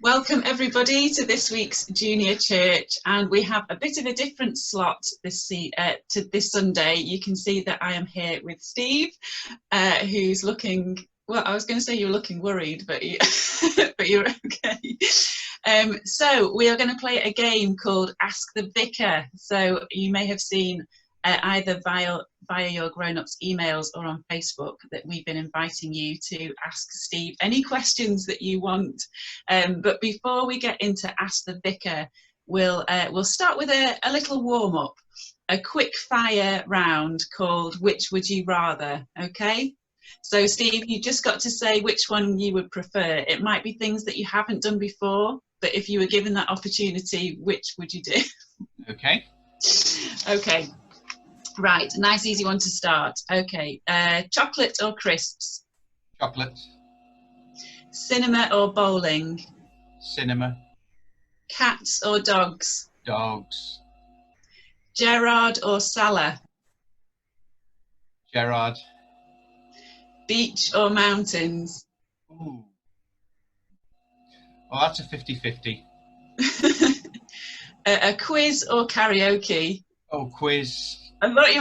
Welcome everybody to this week's Junior Church, and we have a bit of a different slot to this Sunday. You can see that I am here with Steve, who's looking, well, I was going to say you were looking worried, but, but you're okay. So we are going to play a game called Ask the Vicar. So you may have seen either via your grown-ups emails or on Facebook that we've been inviting you to ask Steve any questions that you want. But before we get into Ask the Vicar, we'll start with a little warm-up, a quick fire round called Which Would You Rather, okay? So Steve, you just got to say which one you would prefer. It might be things that you haven't done before, but if you were given that opportunity, which would you do? Okay. Okay. Right, nice easy one to start. Okay, chocolate or crisps? Chocolate. Cinema or bowling? Cinema. Cats or dogs? Dogs. Gerard or Salah? Gerard. Beach or mountains? Ooh. Well, that's a 50-50. A quiz or karaoke? Oh, quiz. I thought you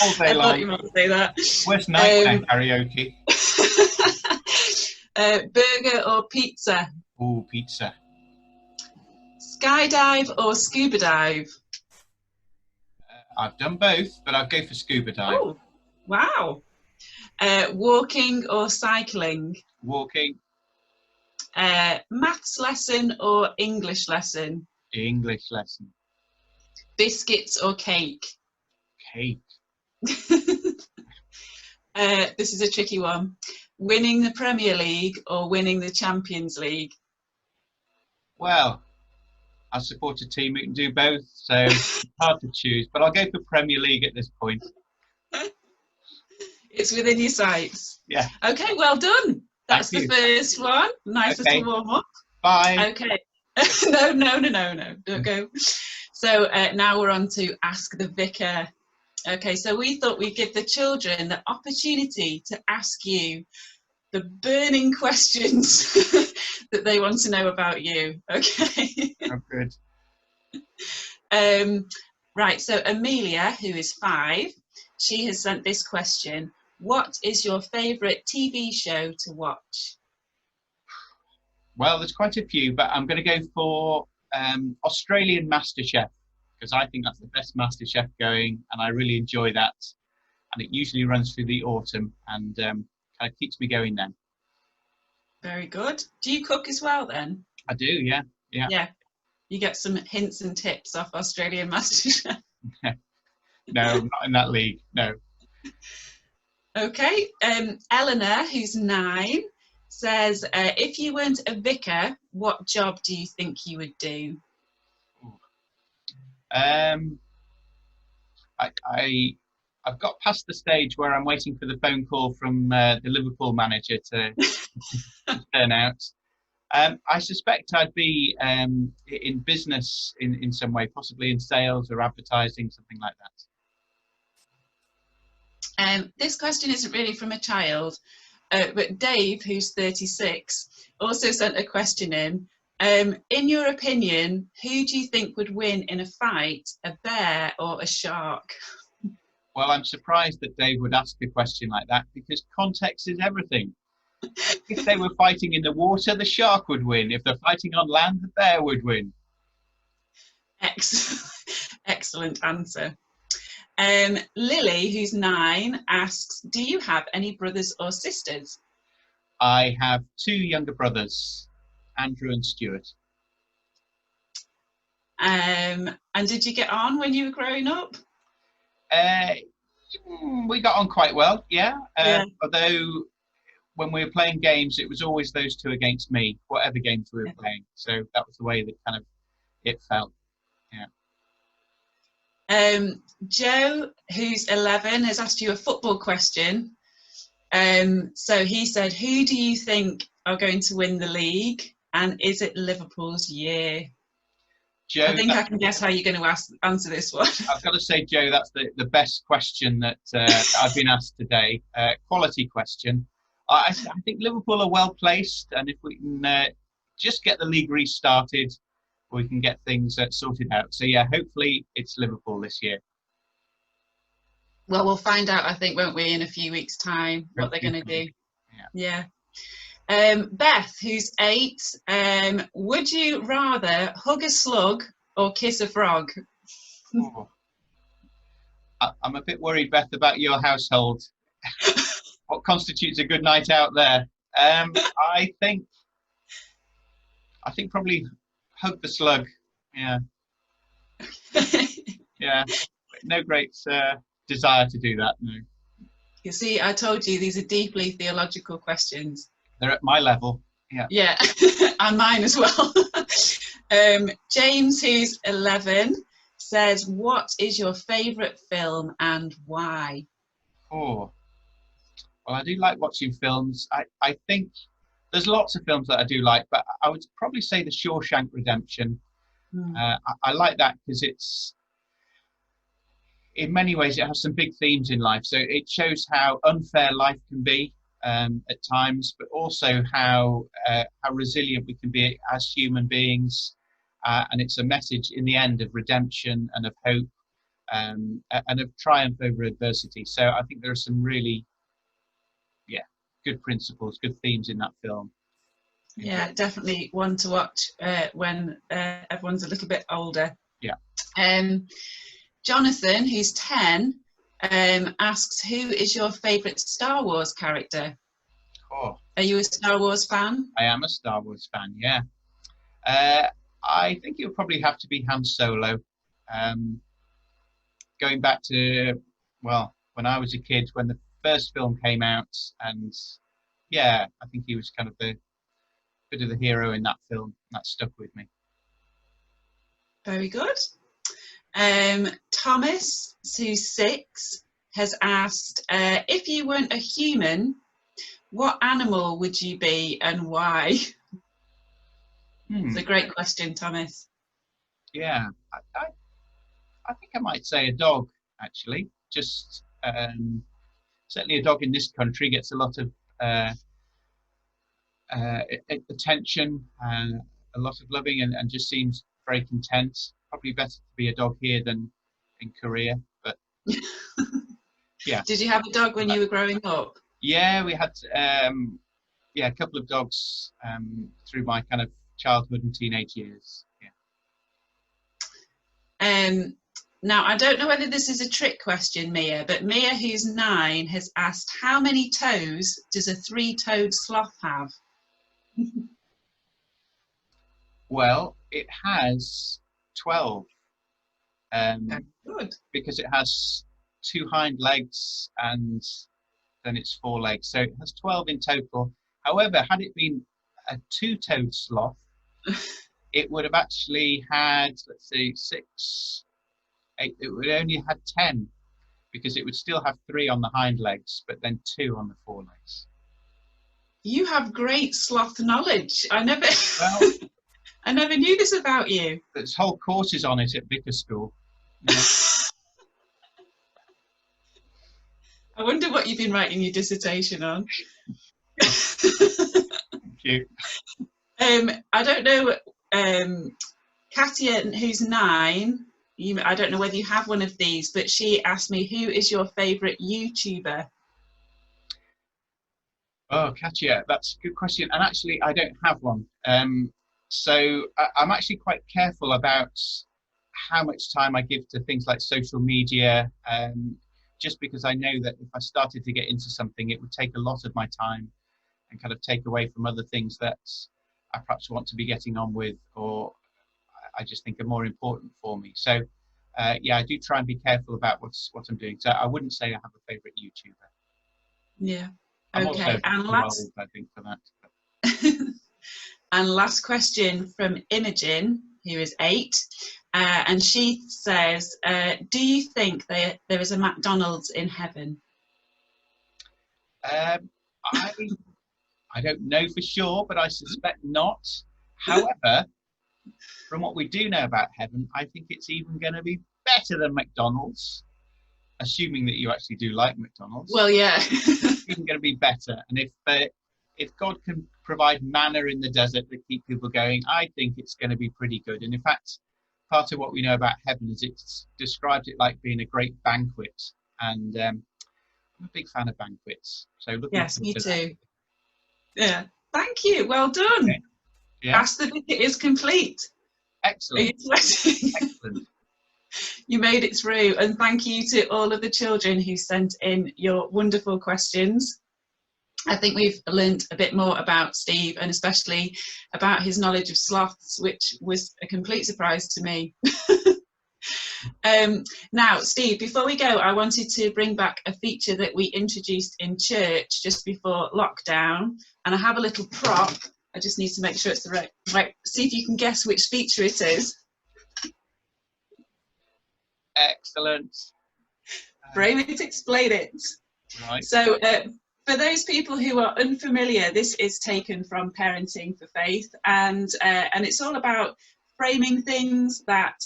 All day long. thought you might say that. Where's night karaoke? Burger or pizza? Ooh, pizza. Skydive or scuba dive? I've done both, but I'll go for scuba dive. Oh, wow. Walking or cycling? Walking. Maths lesson or English lesson? English lesson. Biscuits or cake? Cake. This is a tricky one. Winning the Premier League or winning the Champions League? Well, I support a team who can do both, so it's hard to choose, but I'll go for Premier League at this point. It's within your sights. Yeah. Okay, well done. That's Thank the first one. Nice little warm-up. Bye. Okay. No, don't go. So now we're on to Ask the Vicar. Okay, so we thought we'd give the children the opportunity to ask you the burning questions that they want to know about you. Okay. Oh, good. Right, so Amelia, who is 5, she has sent this question. What is your favourite TV show to watch? Well, there's quite a few, but I'm going to go for Australian MasterChef, because I think that's the best MasterChef going, and I really enjoy that. And it usually runs through the autumn, and kind of keeps me going then. Very good. Do you cook as well then? I do, yeah. Yeah. You get some hints and tips off Australian MasterChef? No, I'm not in that league, no. Okay. Eleanor, who's 9, says, if you weren't a vicar, what job do you think you would do? I've got past the stage where I'm waiting for the phone call from the Liverpool manager to turn out. I suspect I'd be in business in some way, possibly in sales or advertising, something like that. This question isn't really from a child, but Dave, who's 36, also sent a question in. In your opinion, who do you think would win in a fight, a bear or a shark? Well, I'm surprised that Dave would ask a question like that, because context is everything. If they were fighting in the water, the shark would win. If they're fighting on land, the bear would win. Excellent answer. Lily, who's 9, asks, do you have any brothers or sisters? I have 2 younger brothers, Andrew and Stuart. And did you get on when you were growing up? We got on quite well, yeah. Yeah. Although when we were playing games, it was always those 2 against me, whatever games we were playing. So that was the way that kind of it felt. Yeah. Joe, who's 11, has asked you a football question. So he said, who do you think are going to win the league? And is it Liverpool's year? Joe, I think I can guess how you're going to answer this one. I've got to say, Joe, that's the best question that I've been asked today. Quality question. I think Liverpool are well placed, and if we can just get the league restarted, we can get things sorted out. So yeah, hopefully it's Liverpool this year. Well, we'll find out, I think, won't we, in a few weeks' time, what they're going to do. Yeah. Beth, who's 8, would you rather hug a slug or kiss a frog? Oh. I'm a bit worried, Beth, about your household. What constitutes a good night out there? I think probably hug the slug. Yeah. Yeah. No great desire to do that. No. You see, I told you these are deeply theological questions. They're at my level. Yeah. Yeah, and mine as well. James, who's 11, says, "What is your favourite film and why?" Oh, well, I do like watching films. I think there's lots of films that I do like, but I would probably say The Shawshank Redemption. I like that because it's, in many ways, it has some big themes in life. So it shows how unfair life can be at times, but also how resilient we can be as human beings. And it's a message in the end of redemption and of hope and of triumph over adversity. So I think there are some really, good principles, good themes in that film. Yeah, definitely one to watch when everyone's a little bit older. Yeah. Jonathan, who's 10, asks, who is your favourite Star Wars character? Oh. Are you a Star Wars fan? I am a Star Wars fan, yeah. I think it would probably have to be Han Solo. Going back to, well, when I was a kid, when the first film came out, and yeah, I think he was kind of the bit of the hero in that film. That stuck with me. Very good. Thomas, who's 6, has asked, if you weren't a human, what animal would you be and why? It's a great question, Thomas. Yeah, I think I might say a dog, actually. Just certainly a dog in this country gets a lot of attention, a lot of loving, and just seems very content. Probably better to be a dog here than in Korea, but yeah. Did you have a dog when you were growing up? Yeah, we had a couple of dogs through my kind of childhood and teenage years. Yeah. Now, I don't know whether this is a trick question, Mia, but Mia, who's 9, has asked, how many toes does a 3-toed sloth have? Well, it has 12. Good. Because it has 2 hind legs and then it's 4 legs. So it has 12 in total. However, had it been a 2-toed sloth, it would have actually had, let's see, 6, 8, it would only had 10, because it would still have 3 on the hind legs, but then 2 on the 4 legs. You have great sloth knowledge. I never knew this about you. There's whole courses on it at Vicar School. You know? I wonder what you've been writing your dissertation on. Thank you. I don't know, Katia, who's 9, I don't know whether you have one of these, but she asked me, who is your favourite YouTuber? Oh, Katia, that's a good question. And actually, I don't have one. So I'm actually quite careful about how much time I give to things like social media, just because I know that if I started to get into something, it would take a lot of my time and kind of take away from other things that I perhaps want to be getting on with, or I just think are more important for me. So yeah, I do try and be careful about what I'm doing. So I wouldn't say I have a favourite YouTuber. Yeah. I'm okay. And last, I think, for that. And last question from Imogen, who is 8, and she says, "Do you think there is a McDonald's in heaven?" I don't know for sure, but I suspect not. However, from what we do know about heaven, I think it's even going to be better than McDonald's, assuming that you actually do like McDonald's. Well, yeah. It's even going to be better. And if God can provide manna in the desert that keep people going, I think it's going to be pretty good. And in fact, part of what we know about heaven is it's described it like being a great banquet. And I'm a big fan of banquets. So looking Yes, forward me to that. too. Yeah. Thank you. Well done. Okay. Yeah. Ask the Visit is complete. Are you Excellent. sweating? Excellent. You made it through, and thank you to all of the children who sent in your wonderful questions. I think we've learned a bit more about Steve, and especially about his knowledge of sloths, which was a complete surprise to me. Now, Steve, before we go, I wanted to bring back a feature that we introduced in church just before lockdown, and I have a little prop. I just need to make sure it's the right. See if you can guess which feature it is. Excellent. Frame it, explain it. Right. So, for those people who are unfamiliar, this is taken from Parenting for Faith, and it's all about framing things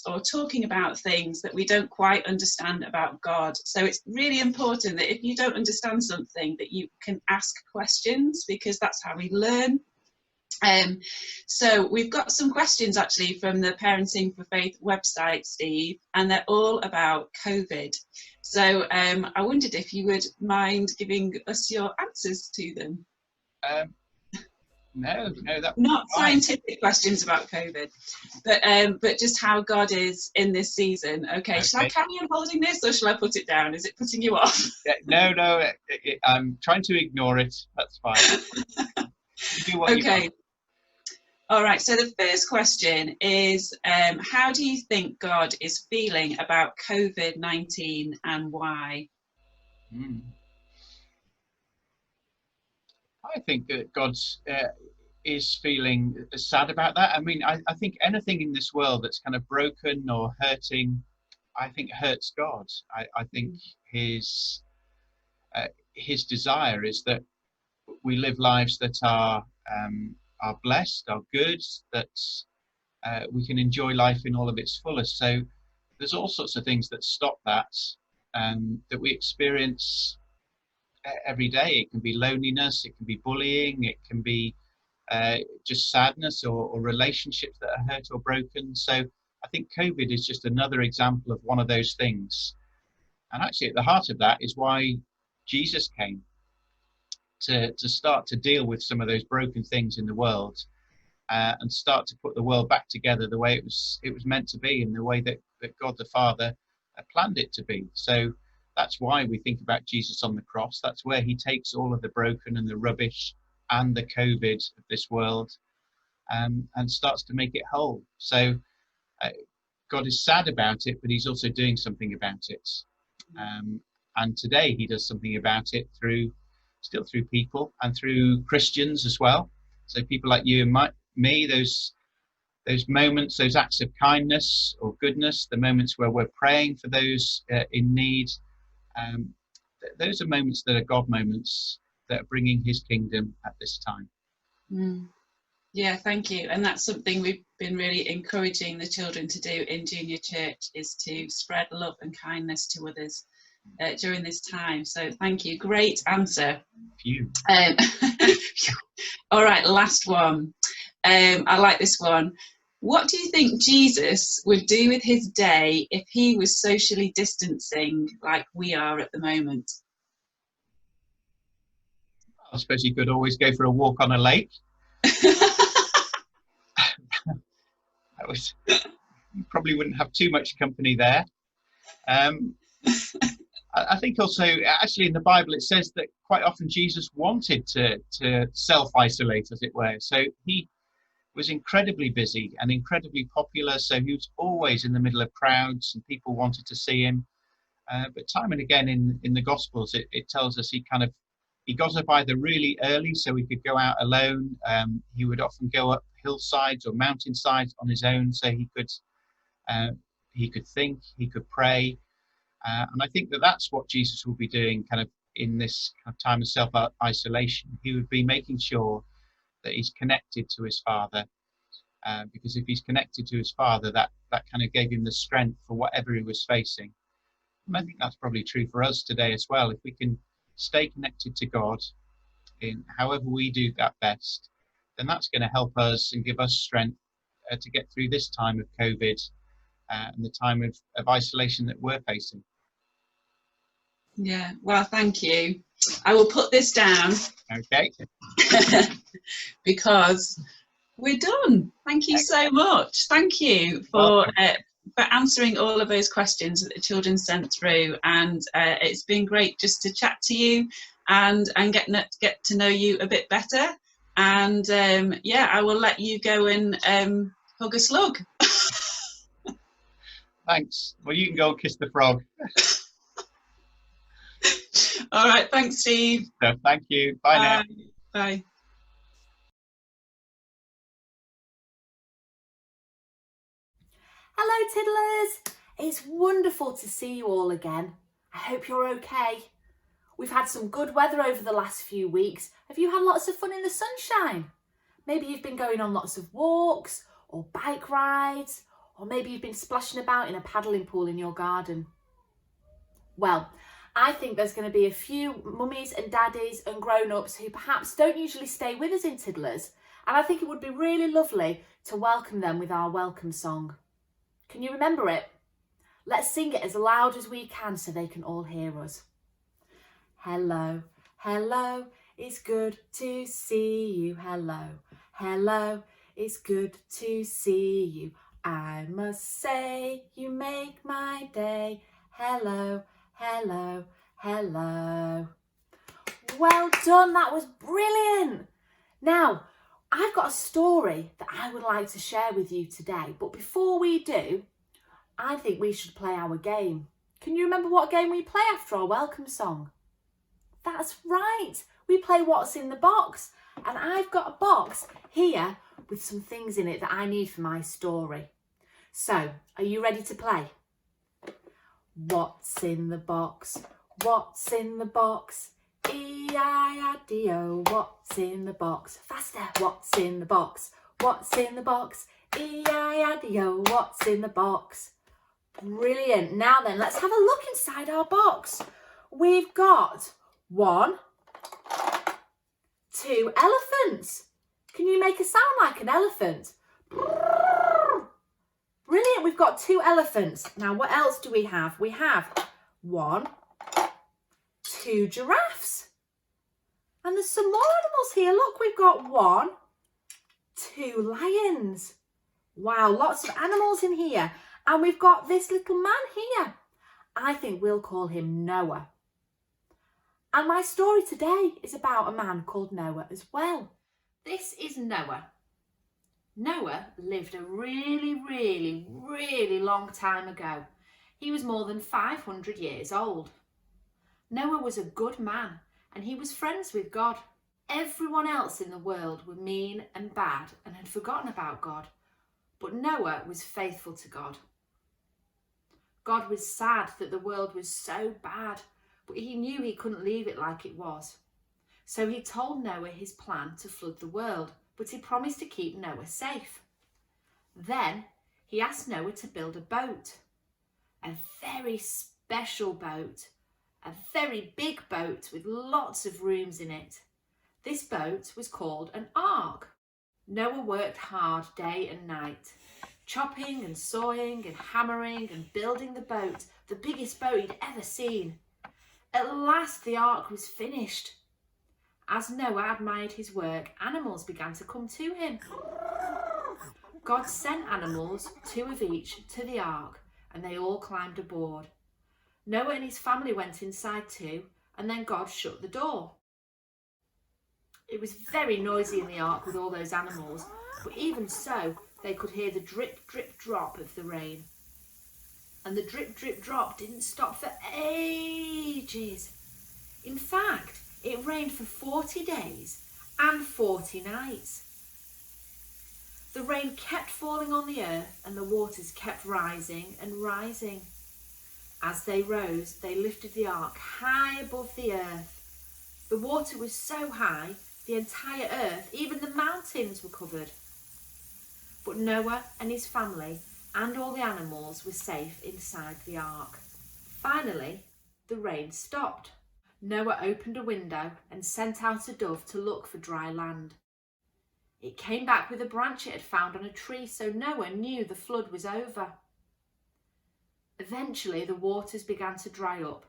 or talking about things that we don't quite understand about God. So it's really important that if you don't understand something, that you can ask questions, because that's how we learn. So we've got some questions actually from the Parenting for Faith website, Steve, and they're all about COVID. So I wondered if you would mind giving us your answers to them. No, that not scientific questions about COVID, but just how God is in this season. Okay. Shall I carry on holding this, or shall I put it down? Is it putting you off? No, I'm trying to ignore it. That's fine. Do what you want. All right, so the first question is, how do you think God is feeling about COVID-19 and why? I think that God is feeling sad about that. I mean, I think anything in this world that's kind of broken or hurting, I think hurts God. I think his desire is that we live lives that are blessed, are good, that we can enjoy life in all of its fullest. So there's all sorts of things that stop that, that we experience every day. It can be loneliness, it can be bullying, it can be just sadness or relationships that are hurt or broken. So I think COVID is just another example of one of those things. And actually at the heart of that is why Jesus came, to start to deal with some of those broken things in the world, and start to put the world back together the way it was meant to be, in the way that God the Father planned it to be. So that's why we think about Jesus on the cross. That's where he takes all of the broken and the rubbish and the COVID of this world, and starts to make it whole. So God is sad about it, but he's also doing something about it. And today he does something about it still through people and through Christians as well. So people like you and me, those moments, those acts of kindness or goodness, the moments where we're praying for those in need, those are moments that are God moments that are bringing his kingdom at this time. Yeah, thank you. And that's something we've been really encouraging the children to do in junior church, is to spread love and kindness to others during this time. So thank you. Great answer. All right, last one. I like this one. What do you think Jesus would do with his day if he was socially distancing like we are at the moment? I suppose he could always go for a walk on a lake. You probably wouldn't have too much company there. I think also, actually, in the Bible, it says that quite often Jesus wanted to self-isolate, as it were. So he was incredibly busy and incredibly popular. So he was always in the middle of crowds, and people wanted to see him. But time and again in the Gospels, it tells us he got up either really early so he could go out alone. He would often go up hillsides or mountainsides on his own, so he could think, he could pray. And I think that's what Jesus will be doing kind of in this kind of time of self-isolation. He would be making sure that he's connected to his Father, because if he's connected to his Father, that kind of gave him the strength for whatever he was facing. And I think that's probably true for us today as well. If we can stay connected to God, in however we do that best, then that's going to help us and give us strength to get through this time of COVID and the time of isolation that we're facing. Yeah, well, thank you. I will put this down. Okay. Because we're done. Thank you so much. Thank you for answering all of those questions that the children sent through, and it's been great just to chat to you and get to know you a bit better. And yeah, I will let you go and hug a slug. Thanks. Well, you can go and kiss the frog. All right, thanks, Steve. So, thank you. Bye now. Bye. Hello Tiddlers! It's wonderful to see you all again. I hope you're okay. We've had some good weather over the last few weeks. Have you had lots of fun in the sunshine? Maybe you've been going on lots of walks or bike rides, or maybe you've been splashing about in a paddling pool in your garden. Well, I think there's going to be a few mummies and daddies and grown-ups who perhaps don't usually stay with us in Tiddlers, and I think it would be really lovely to welcome them with our welcome song. Can you remember it? Let's sing it as loud as we can so they can all hear us. Hello, hello, it's good to see you. Hello, hello, it's good to see you. I must say you make my day. Hello, hello, hello. Well done, that was brilliant. Now, I've got a story that I would like to share with you today, but before we do, I think we should play our game. Can you remember what game we play after our welcome song? That's right, we play What's in the Box, and I've got a box here with some things in it that I need for my story. So, are you ready to play? What's in the box? What's in the box? E-I-R-D-O, what's in the box? Faster! What's in the box? What's in the box? E-I-R-D-O, what's in the box? Brilliant! Now then, let's have a look inside our box. We've got 1, 2 elephants. Can you make a sound like an elephant? Brilliant, we've got 2 elephants. Now, what else do we have? We have 1, 2 giraffes. And there's some more animals here. Look, we've got 1, 2 lions. Wow, lots of animals in here. And we've got this little man here. I think we'll call him Noah. And my story today is about a man called Noah as well. This is Noah. Noah lived a really, really, really long time ago. He was more than 500 years old. Noah was a good man and he was friends with God. Everyone else in the world were mean and bad and had forgotten about God, but Noah was faithful to God. God was sad that the world was so bad, but he knew he couldn't leave it like it was. So he told Noah his plan to flood the world, but he promised to keep Noah safe. Then he asked Noah to build a boat, a very special boat, a very big boat with lots of rooms in it. This boat was called an ark. Noah worked hard day and night, chopping and sawing and hammering and building the boat, the biggest boat he'd ever seen. At last the ark was finished. As Noah admired his work, animals began to come to him. God sent animals, 2 of each, to the ark, and they all climbed aboard. Noah and his family went inside too, and then God shut the door. It was very noisy in the ark with all those animals, but even so, they could hear the drip, drip, drop of the rain. And the drip, drip, drop didn't stop for ages. In fact, it rained for 40 days and 40 nights. The rain kept falling on the earth and the waters kept rising and rising. As they rose, they lifted the ark high above the earth. The water was so high, the entire earth, even the mountains, were covered. But Noah and his family and all the animals were safe inside the ark. Finally, the rain stopped. Noah opened a window and sent out a dove to look for dry land. It came back with a branch it had found on a tree, so Noah knew the flood was over. Eventually, the waters began to dry up.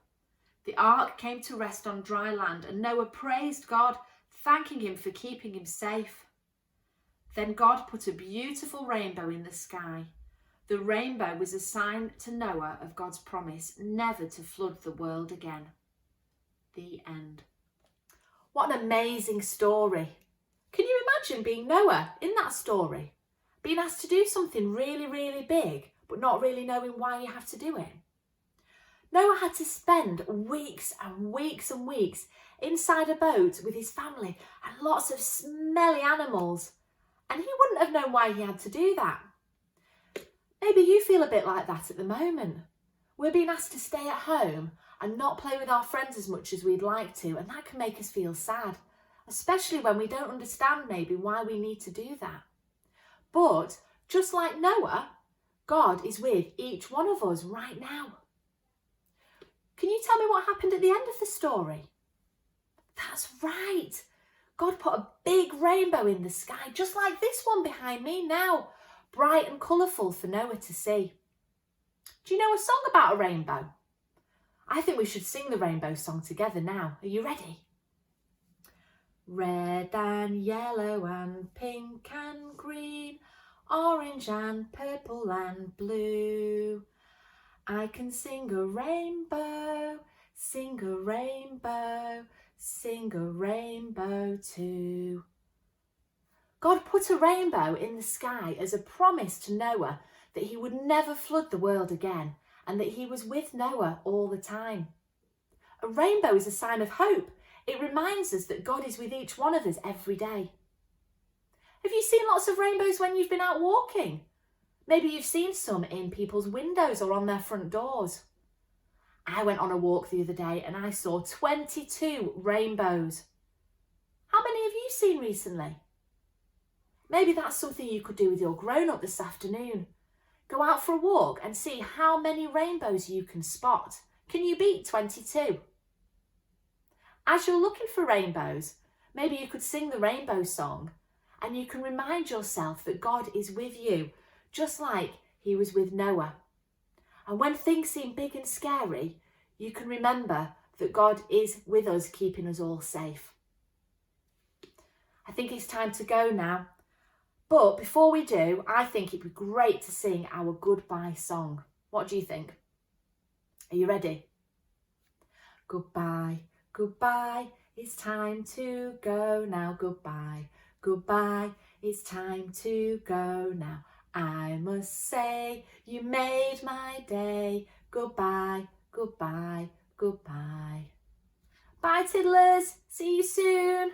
The ark came to rest on dry land, and Noah praised God, thanking him for keeping him safe. Then God put a beautiful rainbow in the sky. The rainbow was a sign to Noah of God's promise never to flood the world again. The end. What an amazing story. Can you imagine being Noah in that story? Being asked to do something really, really big, but not really knowing why you have to do it. Noah had to spend weeks and weeks and weeks inside a boat with his family and lots of smelly animals. And he wouldn't have known why he had to do that. Maybe you feel a bit like that at the moment. We're being asked to stay at home and not play with our friends as much as we'd like to, and that can make us feel sad, especially when we don't understand maybe why we need to do that. But just like Noah, God is with each one of us right now. Can you tell me what happened at the end of the story? That's right. God put a big rainbow in the sky, just like this one behind me now, bright and colourful for Noah to see. Do you know a song about a rainbow? I think we should sing the rainbow song together now. Are you ready? Red and yellow and pink and green, orange and purple and blue. I can sing a rainbow, sing a rainbow, sing a rainbow too. God put a rainbow in the sky as a promise to Noah that he would never flood the world again and that he was with Noah all the time. A rainbow is a sign of hope. It reminds us that God is with each one of us every day. Have you seen lots of rainbows when you've been out walking? Maybe you've seen some in people's windows or on their front doors. I went on a walk the other day and I saw 22 rainbows. How many have you seen recently? Maybe that's something you could do with your grown-up this afternoon. Go out for a walk and see how many rainbows you can spot. Can you beat 22? As you're looking for rainbows, maybe you could sing the rainbow song and you can remind yourself that God is with you, just like he was with Noah. And when things seem big and scary, you can remember that God is with us, keeping us all safe. I think it's time to go now. But before we do, I think it'd be great to sing our goodbye song. What do you think? Are you ready? Goodbye, goodbye, it's time to go now. Goodbye, goodbye, it's time to go now. I must say you made my day. Goodbye, goodbye, goodbye. Bye tiddlers, see you soon.